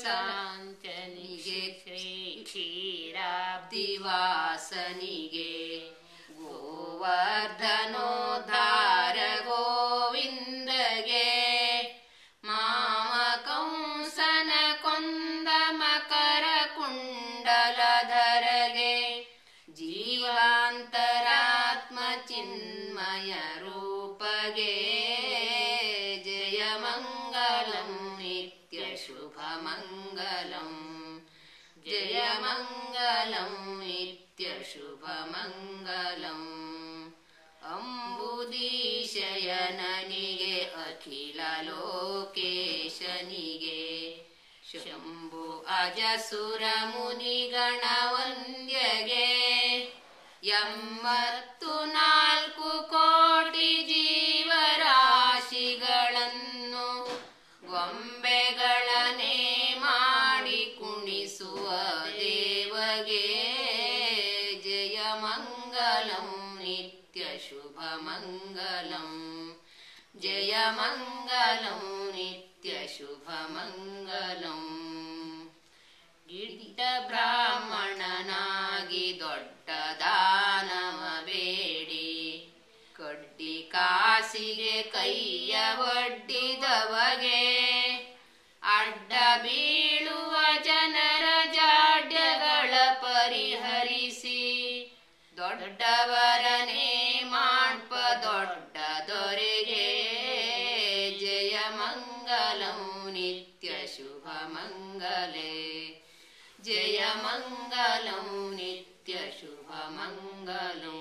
ಸಾಂಚನಿಗೆ ಶ್ರೀ ಕ್ಷೀರಾಬ್ಧಿವಾಸನಿಗೆ ಗೋವರ್ಧನೋದ್ಧಾರ ಗೋವಿಂದಗೆ ಮಾಮಕಂಸನ ಕೊಂದ ಮಕರ ಕುಂಡಲಧರಗೆ ಜೀವಾಂತರಾತ್ಮ ಚಿನ್ಮಯ ರೂಪಗೆ ಜಯ ಮಂಗಲಂ ನಿತ್ಯ ಶುಭ ಮಂಗಲಂ ಜಯ ಮಂಗಲಂ ನಿತ್ಯ ಶುಭ ಮಂಗಲಂ ಅಂಬುದೀಶಯನನಿಗೆ ಅಖಿಲ ಲೋಕೇಶನಿಗೆ ಶಂಭು ಅಜಸುರ ಮುನಿಗಣವಂದ್ಯಗೆ 84 ಕೋಟಿ ಜೀವರಾಶಿಗಳನ್ನು ಗೊಂಬೆಗಳನ್ನೇ ಮಾಡಿ ಕುಣಿಸುವ ದೇವಗೆ ಜಯ ಮಂಗಲಂ ನಿತ್ಯ ಶುಭ ಮಂಗಲಂ ಜಯ ಮಂಗಲಂ ನಿತ್ಯ ಶುಭ ಮಂಗಲಂ ಗಿಡ್ಡ ಬ್ರಾಹ್ಮಣನಾಗಿ ದೊಡ್ಡ ದಾನವ ಬೇಡಿ ಕಡ್ಡಿ ಕಾಸಿಗೆ ಕೈಯ ಒಡ್ಡಿದವಗೆ ಅಡ್ಡ ಬೀಳುವ ಜನರ ಜಾಡ್ಯಗಳ ಪರಿಹರಿಸಿ ದೊಡ್ಡವರನೇ ಮಾಡ್ಪ ದೊಡ್ಡ ದೊರೆಗೆ ಜಯ ಮಂಗಲಂ ನಿತ್ಯ ಶುಭ ಮಂಗಲೇ ಜಯ ಮಂಗಲಂ ನಿತ್ಯ ಶುಭ ಮಂಗಲಂ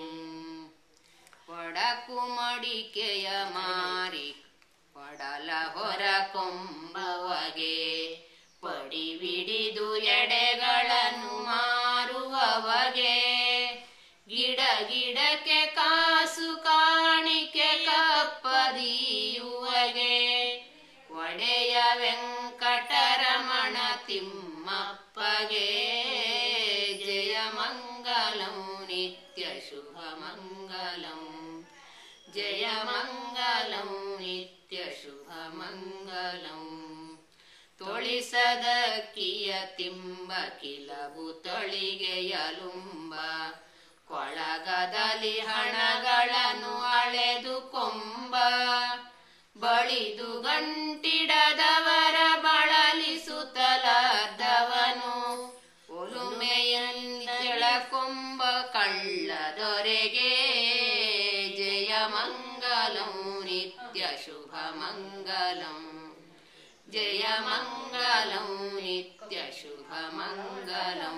ಒಡಕು ಮಡಿಕೆಯ ಮಾರಿ ಒಡಲ ಹೊರ ಕೊಂಬವಗೆ ಪಡಿಬಿಡಿದು ಎಡೆಗಳನ್ನು ಮಾರುವವಗೆ ಗಿಡ ಗಿಡಕ್ಕೆ ಕಾಸು ಕಾಣಿಕೆ ಕಪ್ಪದಿಯುವಗೆ ಒಡೆಯ ವೆಂಕಟರಮಣ ತಿಮ್ಮಪ್ಪಗೆ ಜಯ ಮಂಗಲಂ ನಿತ್ಯ ಶುಭ ಮಂಗಲಂ ಜಯ ಮಂಗಲಂ ನಿತ್ಯ ಶುಭ ಮಂಗಲಂ ತೊಳಿಸದಕ್ಕಿಯ ತಿಂಬ ಕಿಲಬು ತೊಳಿಗೆಯಲುಂಬ ಕೊಳಗದಲ್ಲಿ ಹಣಗಳನ್ನು ಅಳೆದು ಕೊಂಬ ಬಳಿದು ಗಂಟಿಡದವರ ಬಳಲಿಸುತ್ತಲಾದವನು ಒಲುಮೆಯಂದೆಳಕೊಂಬ ಕಳ್ಳದೊರೆಗೆ ಜಯ ಮಂಗಲಂ ನಿತ್ಯ ಶುಭ ಮಂಗಲಂ ಜಯ ಮಂಗಲಂ ನಿತ್ಯ ಶುಭ ಮಂಗಲಂ